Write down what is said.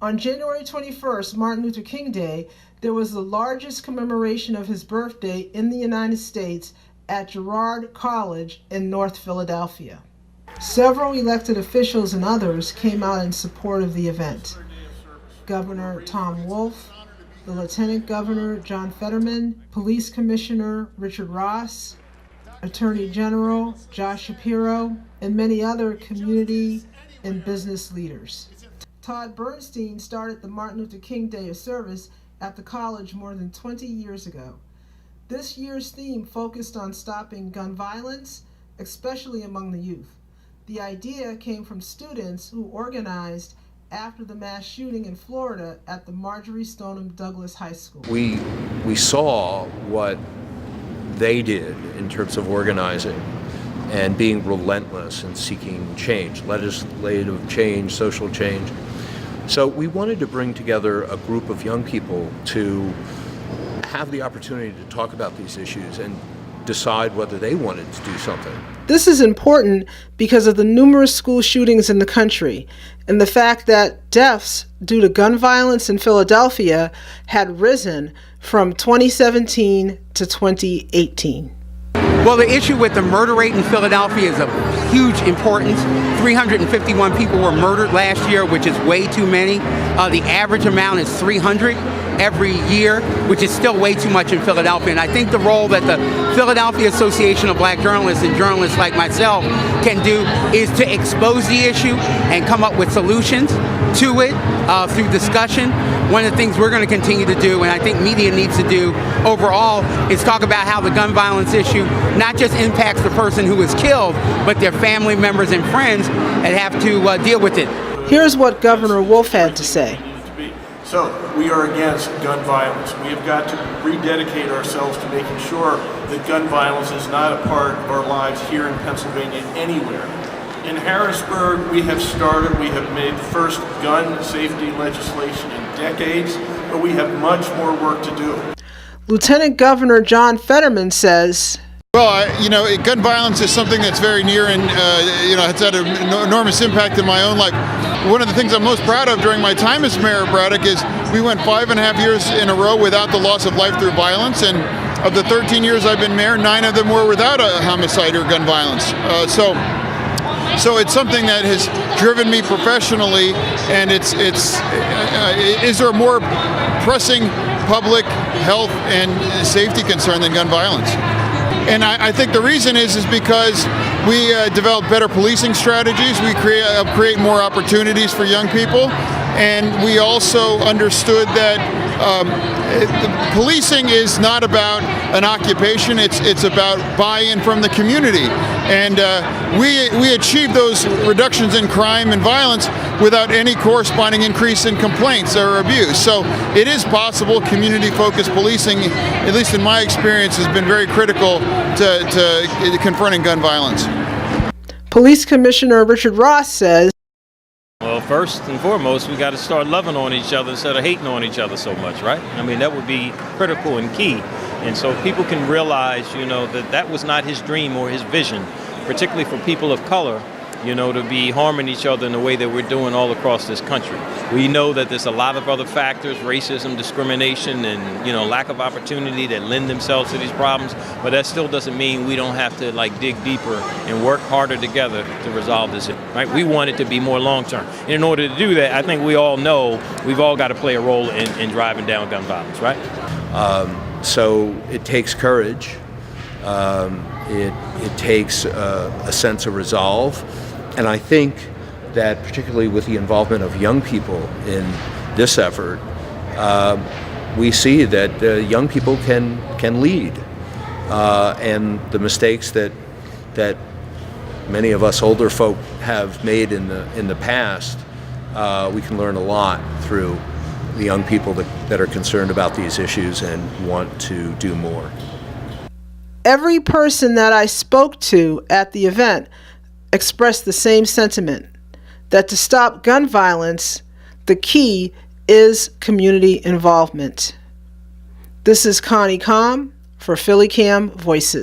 On January 21st, Martin Luther King Day, there was the largest commemoration of his birthday in the United States at Girard College in North Philadelphia. Several elected officials and others came out in support of the event. Governor Tom Wolf, the Lieutenant Governor John Fetterman, Police Commissioner Richard Ross, Attorney General Josh Shapiro, and many other community and business leaders. Todd Bernstein started the Martin Luther King Day service at the college more than 20 years ago. This year's theme focused on stopping gun violence, especially among the youth. The idea came from students who organized after the mass shooting in Florida at the Marjorie Stoneman Douglas High School. We saw what they did in terms of organizing and being relentless and seeking change, legislative change, social change. So we wanted to bring together a group of young people to have the opportunity to talk about these issues and decide whether they wanted to do something. This is important because of the numerous school shootings in the country and the fact that deaths due to gun violence in Philadelphia had risen from 2017 to 2018. Well, the issue with the murder rate in Philadelphia is of huge importance. 351 people were murdered last year, which is way too many. The average amount is 300 every year, which is still way too much in Philadelphia. And I think the role that the Philadelphia Association of Black Journalists and journalists like myself can do is to expose the issue and come up with solutions to it through discussion. One of the things we're going to continue to do, and I think media needs to do overall, is talk about how the gun violence issue not just impacts the person who was killed, but their family members and friends that have to deal with it. Here's what Governor Wolf had to say. So we are against gun violence. We have got to rededicate ourselves to making sure that gun violence is not a part of our lives here in Pennsylvania anywhere. In Harrisburg, we have made the first gun safety legislation in decades, but we have much more work to do. Lieutenant Governor John Fetterman says, well, gun violence is something that's very near and, it's had an enormous impact in my own life. One of the things I'm most proud of during my time as Mayor of Braddock is we went 5.5 years in a row without the loss of life through violence, and of the 13 years I've been mayor, 9 of them were without a homicide or gun violence. So it's something that has driven me professionally, and is there a more pressing public health and safety concern than gun violence? And I think the reason is because we develop better policing strategies. We create more opportunities for young people, and we also understood that policing is not about an occupation. It's about buy-in from the community, and we achieved those reductions in crime and violence without any corresponding increase in complaints or abuse. So it is possible. Community-focused policing, at least in my experience, has been very critical to confronting gun violence. Police Commissioner Richard Ross says, well, first and foremost, we got to start loving on each other instead of hating on each other so much, right? I mean, that would be critical and key. And so people can realize, that was not his dream or his vision, particularly for people of color, to be harming each other in the way that we're doing all across this country. We know that there's a lot of other factors, racism, discrimination, and, lack of opportunity that lend themselves to these problems, but that still doesn't mean we don't have to, dig deeper and work harder together to resolve this, right? We want it to be more long-term. And in order to do that, I think we all know we've all got to play a role in driving down gun violence, right? So it takes courage. It takes a sense of resolve. And I think that particularly with the involvement of young people in this effort, we see that young people can lead. And the mistakes that many of us older folk have made in the past, we can learn a lot through the young people that are concerned about these issues and want to do more. Every person that I spoke to at the event expressed the same sentiment, that to stop gun violence, the key is community involvement. This is Connie Calm for PhillyCAM Voices.